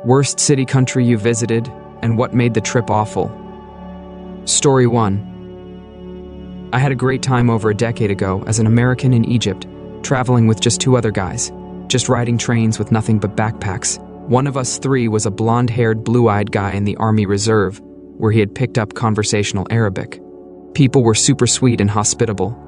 Worst city country you visited, and what made the trip awful? Story 1. I had a great time over a decade ago as an American in Egypt, traveling with just 2 other guys, just riding trains with nothing but backpacks. One of us 3 was a blonde-haired, blue-eyed guy in the Army Reserve, where he had picked up conversational Arabic. People were super sweet and hospitable.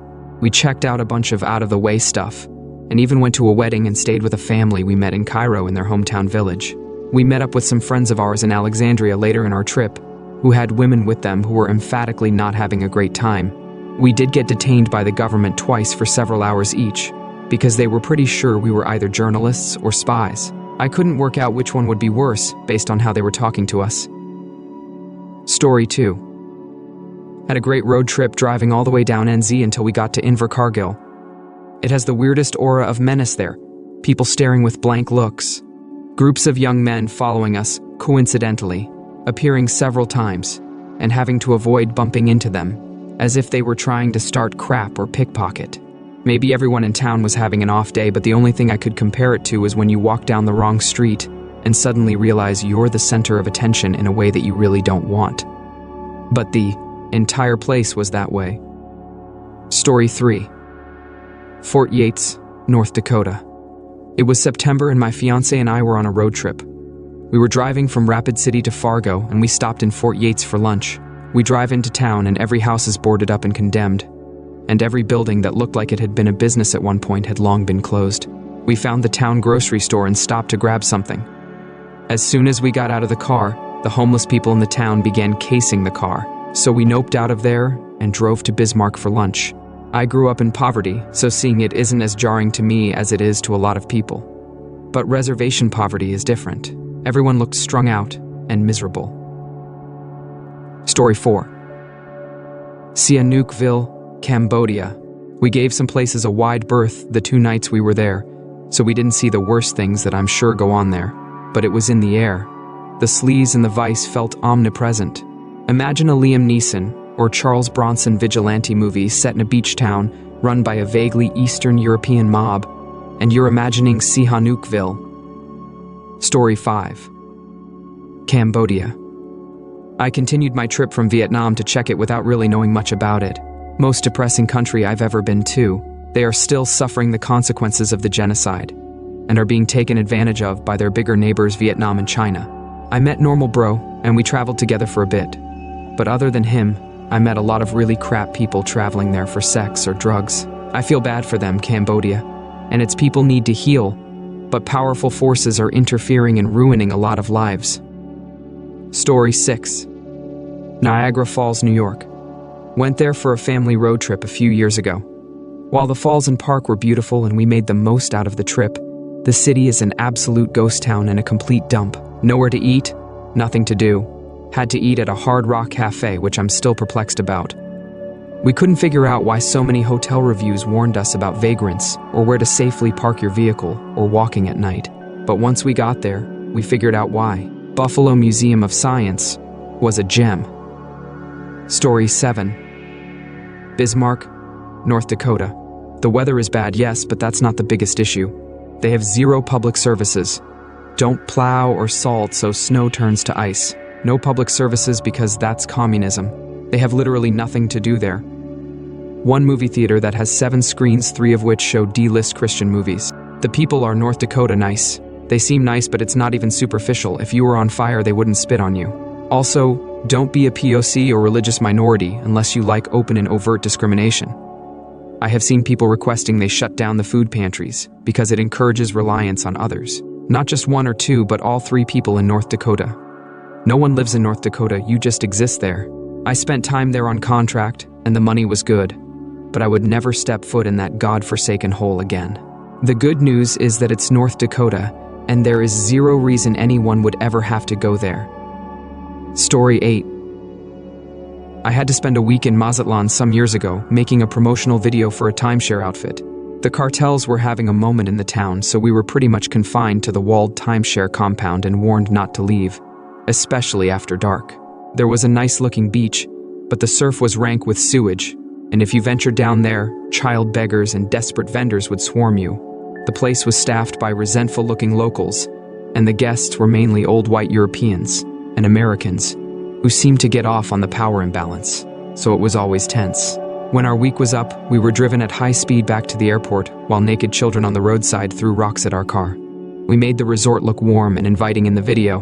We checked out a bunch of out-of-the-way stuff, and even went to a wedding and stayed with a family we met in Cairo in their hometown village. We met up with some friends of ours in Alexandria later in our trip, who had women with them who were emphatically not having a great time. We did get detained by the government twice for several hours each, because they were pretty sure we were either journalists or spies. I couldn't work out which one would be worse based on how they were talking to us. Story 2. Had a great road trip driving all the way down NZ until we got to Invercargill. It has the weirdest aura of menace there, people staring with blank looks. Groups of young men following us, coincidentally, appearing several times, and having to avoid bumping into them, as if they were trying to start crap or pickpocket. Maybe everyone in town was having an off day, but the only thing I could compare it to was when you walk down the wrong street and suddenly realize you're the center of attention in a way that you really don't want. But the entire place was that way. Story 3. Fort Yates, North Dakota. It was September and my fiancé and I were on a road trip. We were driving from Rapid City to Fargo and we stopped in Fort Yates for lunch. We drive into town and every house is boarded up and condemned, and every building that looked like it had been a business at one point had long been closed. We found the town grocery store and stopped to grab something. As soon as we got out of the car, the homeless people in the town began casing the car, so we noped out of there and drove to Bismarck for lunch. I grew up in poverty, so seeing it isn't as jarring to me as it is to a lot of people. But reservation poverty is different. Everyone looked strung out and miserable. Story 4. Sihanoukville, Cambodia. We gave some places a wide berth the 2 nights we were there, so we didn't see the worst things that I'm sure go on there. But it was in the air. The sleaze and the vice felt omnipresent. Imagine a Liam Neeson or Charles Bronson vigilante movie set in a beach town run by a vaguely Eastern European mob, and you're imagining Sihanoukville. Story 5. Cambodia. I continued my trip from Vietnam to check it without really knowing much about it. Most depressing country I've ever been to. They are still suffering the consequences of the genocide, and are being taken advantage of by their bigger neighbors Vietnam and China. I met Normal Bro, and we traveled together for a bit. But other than him, I met a lot of really crap people traveling there for sex or drugs. I feel bad for them, Cambodia, and its people need to heal, but powerful forces are interfering and ruining a lot of lives. Story 6. Niagara Falls, New York. Went there for a family road trip a few years ago. While the falls and park were beautiful and we made the most out of the trip, the city is an absolute ghost town and a complete dump. Nowhere to eat, nothing to do. Had to eat at a Hard Rock Cafe, which I'm still perplexed about. We couldn't figure out why so many hotel reviews warned us about vagrants, or where to safely park your vehicle, or walking at night. But once we got there, we figured out why. Buffalo Museum of Science was a gem. Story 7. Bismarck, North Dakota. The weather is bad, yes, but that's not the biggest issue. They have 0 public services. Don't plow or salt so snow turns to ice. No public services because that's communism. They have literally nothing to do there. 1 movie theater that has 7 screens, 3 of which show D-list Christian movies. The people are North Dakota nice. They seem nice, but it's not even superficial. If you were on fire, they wouldn't spit on you. Also, don't be a POC or religious minority unless you like open and overt discrimination. I have seen people requesting they shut down the food pantries because it encourages reliance on others. Not just 1 or 2, but all 3 people in North Dakota. No one lives in North Dakota, you just exist there. I spent time there on contract, and the money was good, but I would never step foot in that God-forsaken hole again. The good news is that it's North Dakota, and there is 0 reason anyone would ever have to go there. Story 8. I had to spend a week in Mazatlan some years ago, making a promotional video for a timeshare outfit. The cartels were having a moment in the town, so we were pretty much confined to the walled timeshare compound and warned not to leave, especially after dark. There was a nice-looking beach, but the surf was rank with sewage, and if you ventured down there, child beggars and desperate vendors would swarm you. The place was staffed by resentful-looking locals, and the guests were mainly old white Europeans and Americans who seemed to get off on the power imbalance, so it was always tense. When our week was up, we were driven at high speed back to the airport while naked children on the roadside threw rocks at our car. We made the resort look warm and inviting in the video,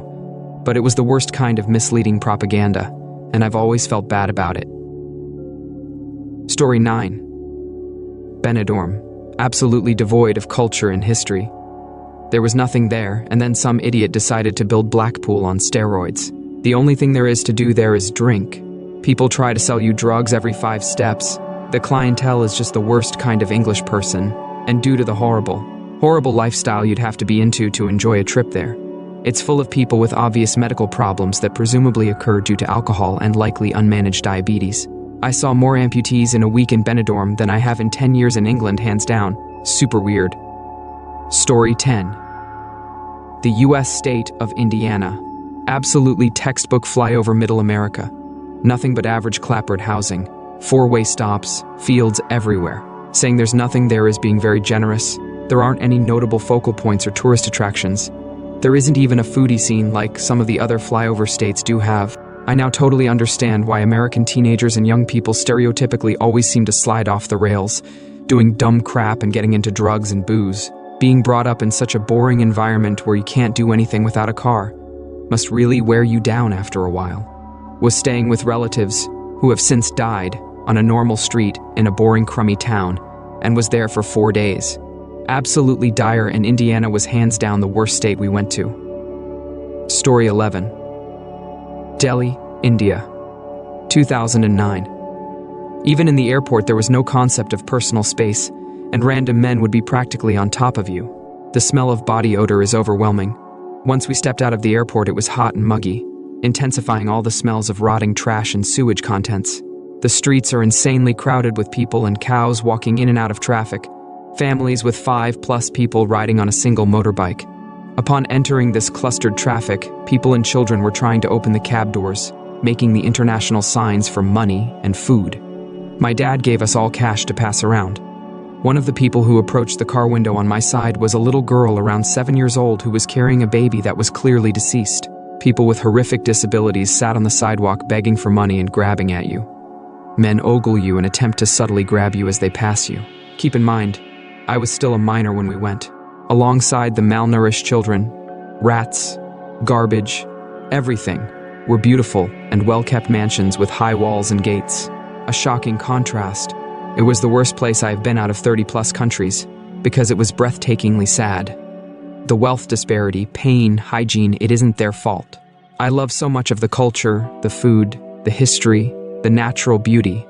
but it was the worst kind of misleading propaganda, and I've always felt bad about it. Story 9. Benidorm. Absolutely devoid of culture and history. There was nothing there, and then some idiot decided to build Blackpool on steroids. The only thing there is to do there is drink. People try to sell you drugs every 5 steps. The clientele is just the worst kind of English person, and due to the horrible lifestyle you'd have to be into to enjoy a trip there. It's full of people with obvious medical problems that presumably occur due to alcohol and likely unmanaged diabetes. I saw more amputees in a week in Benidorm than I have in 10 years in England, hands down. Super weird. Story 10. The US state of Indiana. Absolutely textbook flyover middle America. Nothing but average clapboard housing, 4-way stops, fields everywhere. Saying there's nothing there is being very generous. There aren't any notable focal points or tourist attractions. There isn't even a foodie scene like some of the other flyover states do have. I now totally understand why American teenagers and young people stereotypically always seem to slide off the rails, doing dumb crap and getting into drugs and booze. Being brought up in such a boring environment where you can't do anything without a car must really wear you down after a while. Was staying with relatives who have since died on a normal street in a boring, crummy town, and was there for 4 days. Absolutely dire, and Indiana was hands down the worst state we went to. Story 11. Delhi, India. 2009. Even in the airport there was no concept of personal space, and random men would be practically on top of you. The smell of body odor is overwhelming. Once we stepped out of the airport it was hot and muggy, intensifying all the smells of rotting trash and sewage contents. The streets are insanely crowded with people and cows walking in and out of traffic, families with 5+ people riding on a single motorbike. Upon entering this clustered traffic, people and children were trying to open the cab doors, making the international signs for money and food. My dad gave us all cash to pass around. One of the people who approached the car window on my side was a little girl around 7 years old who was carrying a baby that was clearly deceased. People with horrific disabilities sat on the sidewalk begging for money and grabbing at you. Men ogle you and attempt to subtly grab you as they pass you. Keep in mind, I was still a minor when we went. Alongside the malnourished children, rats, garbage, everything, were beautiful and well-kept mansions with high walls and gates. A shocking contrast. It was the worst place I have been out of 30+ countries, because it was breathtakingly sad. The wealth disparity, pain, hygiene, it isn't their fault. I love so much of the culture, the food, the history, the natural beauty.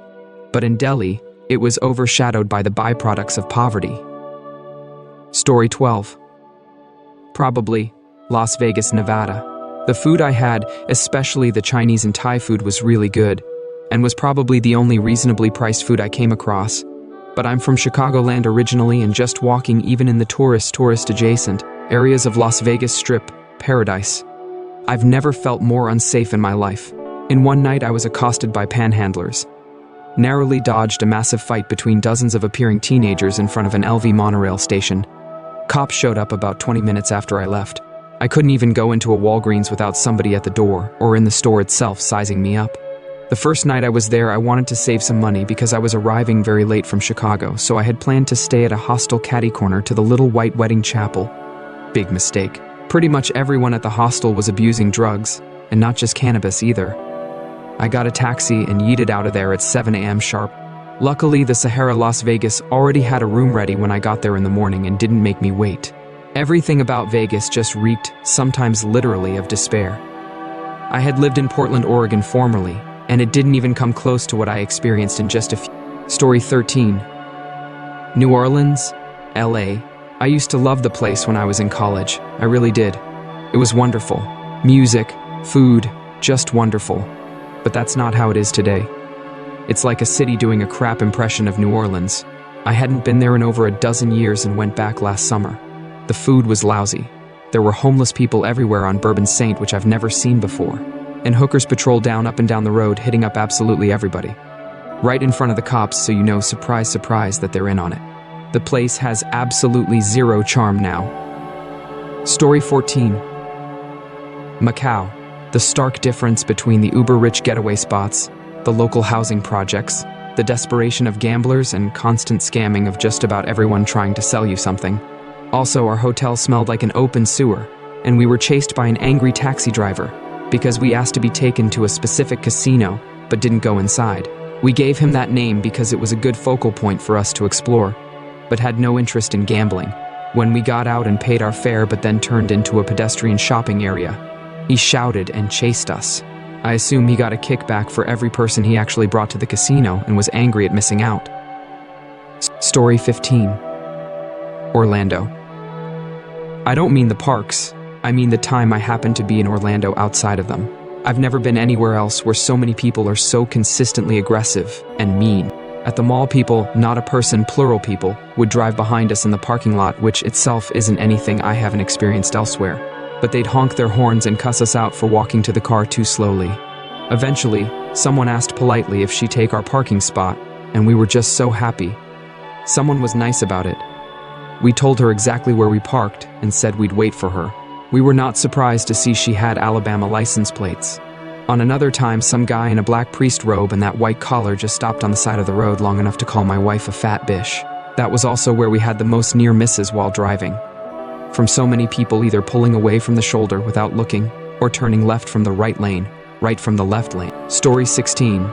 But in Delhi, it was overshadowed by the byproducts of poverty. Story 12. Probably Las Vegas, Nevada. The food I had, especially the Chinese and Thai food, was really good, and was probably the only reasonably priced food I came across. But I'm from Chicagoland originally, and just walking even in the tourist adjacent areas of Las Vegas Strip, paradise. I've never felt more unsafe in my life. In one night I was accosted by panhandlers. Narrowly dodged a massive fight between dozens of appearing teenagers in front of an LV monorail station. Cops showed up about 20 minutes after I left. I couldn't even go into a Walgreens without somebody at the door or in the store itself sizing me up. The first night I was there I wanted to save some money because I was arriving very late from Chicago, so I had planned to stay at a hostel catty-corner to the Little White Wedding Chapel. Big mistake. Pretty much everyone at the hostel was abusing drugs, and not just cannabis either. I got a taxi and yeeted out of there at 7 a.m. sharp. Luckily, the Sahara Las Vegas already had a room ready when I got there in the morning and didn't make me wait. Everything about Vegas just reeked, sometimes literally, of despair. I had lived in Portland, Oregon formerly, and it didn't even come close to what I experienced in just a few. Story 13. New Orleans, LA. I used to love the place when I was in college. I really did. It was wonderful. Music, food, just wonderful. But that's not how it is today. It's like a city doing a crap impression of New Orleans. I hadn't been there in over a dozen years and went back last summer. The food was lousy. There were homeless people everywhere on Bourbon Saint, which I've never seen before. And hookers patrolled up and down the road, hitting up absolutely everybody. Right in front of the cops, so you know, surprise, surprise, that they're in on it. The place has absolutely zero charm now. Story 14. Macau. The stark difference between the uber-rich getaway spots, the local housing projects, the desperation of gamblers and constant scamming of just about everyone trying to sell you something. Also, our hotel smelled like an open sewer, and we were chased by an angry taxi driver because we asked to be taken to a specific casino but didn't go inside. We gave him that name because it was a good focal point for us to explore, but had no interest in gambling. When we got out and paid our fare but then turned into a pedestrian shopping area, he shouted and chased us. I assume he got a kickback for every person he actually brought to the casino and was angry at missing out. Story 15. Orlando. I don't mean the parks, I mean the time I happened to be in Orlando outside of them. I've never been anywhere else where so many people are so consistently aggressive and mean. At the mall, people, not a person, plural people, would drive behind us in the parking lot, which itself isn't anything I haven't experienced elsewhere. But they'd honk their horns and cuss us out for walking to the car too slowly. Eventually, someone asked politely if she'd take our parking spot, and we were just so happy. Someone was nice about it. We told her exactly where we parked and said we'd wait for her. We were not surprised to see she had Alabama license plates. On another time, some guy in a black priest robe and that white collar just stopped on the side of the road long enough to call my wife a fat bitch. That was also where we had the most near misses while driving. From so many people either pulling away from the shoulder without looking or turning left from the right lane, right from the left lane. Story 16.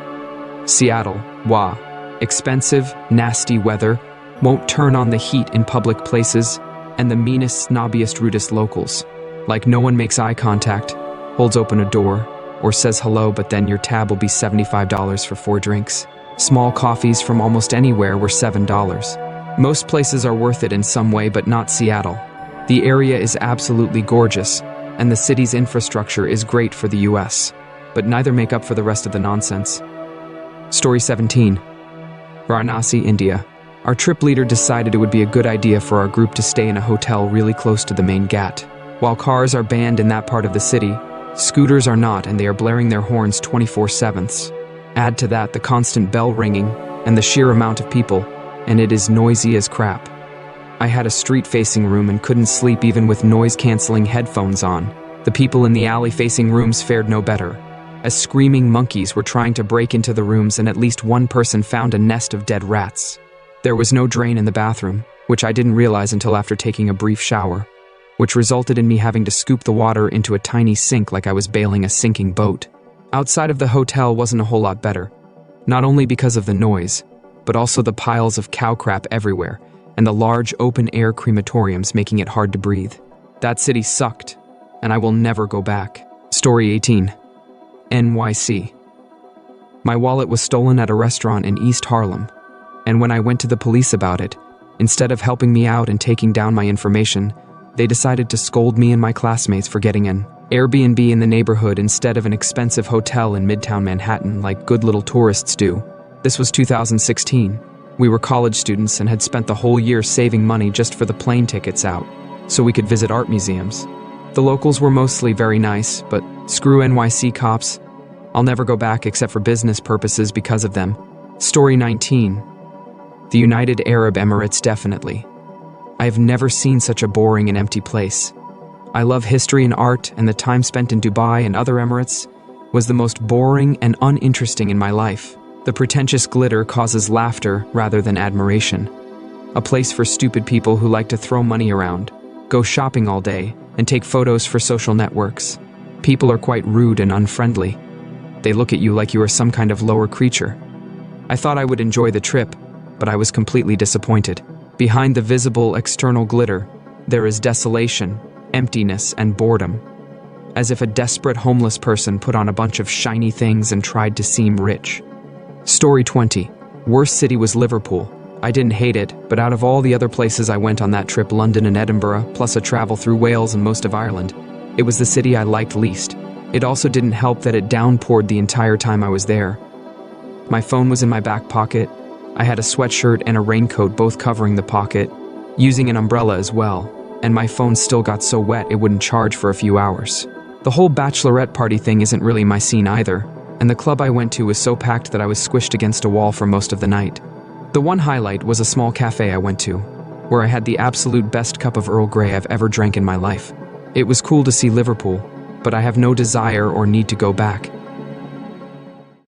Seattle. Wah. Expensive, nasty weather, won't turn on the heat in public places, and the meanest, snobbiest, rudest locals. Like no one makes eye contact, holds open a door, or says hello, but then your tab will be $75 for 4 drinks. Small coffees from almost anywhere were $7. Most places are worth it in some way, but not Seattle. The area is absolutely gorgeous, and the city's infrastructure is great for the US, but neither make up for the rest of the nonsense. Story 17. Varanasi, India. Our trip leader decided it would be a good idea for our group to stay in a hotel really close to the main ghat. While cars are banned in that part of the city, scooters are not, and they are blaring their horns 24/7. Add to that the constant bell ringing and the sheer amount of people, and it is noisy as crap. I had a street-facing room and couldn't sleep even with noise-canceling headphones on. The people in the alley-facing rooms fared no better, as screaming monkeys were trying to break into the rooms and at least one person found a nest of dead rats. There was no drain in the bathroom, which I didn't realize until after taking a brief shower, which resulted in me having to scoop the water into a tiny sink like I was bailing a sinking boat. Outside of the hotel wasn't a whole lot better, not only because of the noise, but also the piles of cow crap everywhere and the large open-air crematoriums making it hard to breathe. That city sucked, and I will never go back. Story 18. NYC. My wallet was stolen at a restaurant in East Harlem, and when I went to the police about it, instead of helping me out and taking down my information, they decided to scold me and my classmates for getting an Airbnb in the neighborhood instead of an expensive hotel in Midtown Manhattan like good little tourists do. This was 2016. We were college students and had spent the whole year saving money just for the plane tickets out, so we could visit art museums. The locals were mostly very nice, but screw NYC cops. I'll never go back except for business purposes because of them. Story 19. The United Arab Emirates, definitely. I have never seen such a boring and empty place. I love history and art, and the time spent in Dubai and other Emirates was the most boring and uninteresting in my life. The pretentious glitter causes laughter rather than admiration. A place for stupid people who like to throw money around, go shopping all day, and take photos for social networks. People are quite rude and unfriendly. They look at you like you are some kind of lower creature. I thought I would enjoy the trip, but I was completely disappointed. Behind the visible external glitter, there is desolation, emptiness, and boredom. As if a desperate homeless person put on a bunch of shiny things and tried to seem rich. Story 20. Worst city was Liverpool. I didn't hate it, but out of all the other places I went on that trip, London and Edinburgh, plus a travel through Wales and most of Ireland, it was the city I liked least. It also didn't help that it downpoured the entire time I was there. My phone was in my back pocket. I had a sweatshirt and a raincoat both covering the pocket, using an umbrella as well, and my phone still got so wet it wouldn't charge for a few hours. The whole bachelorette party thing isn't really my scene either, and the club I went to was so packed that I was squished against a wall for most of the night. The one highlight was a small cafe I went to, where I had the absolute best cup of Earl Grey I've ever drank in my life. It was cool to see Liverpool, but I have no desire or need to go back.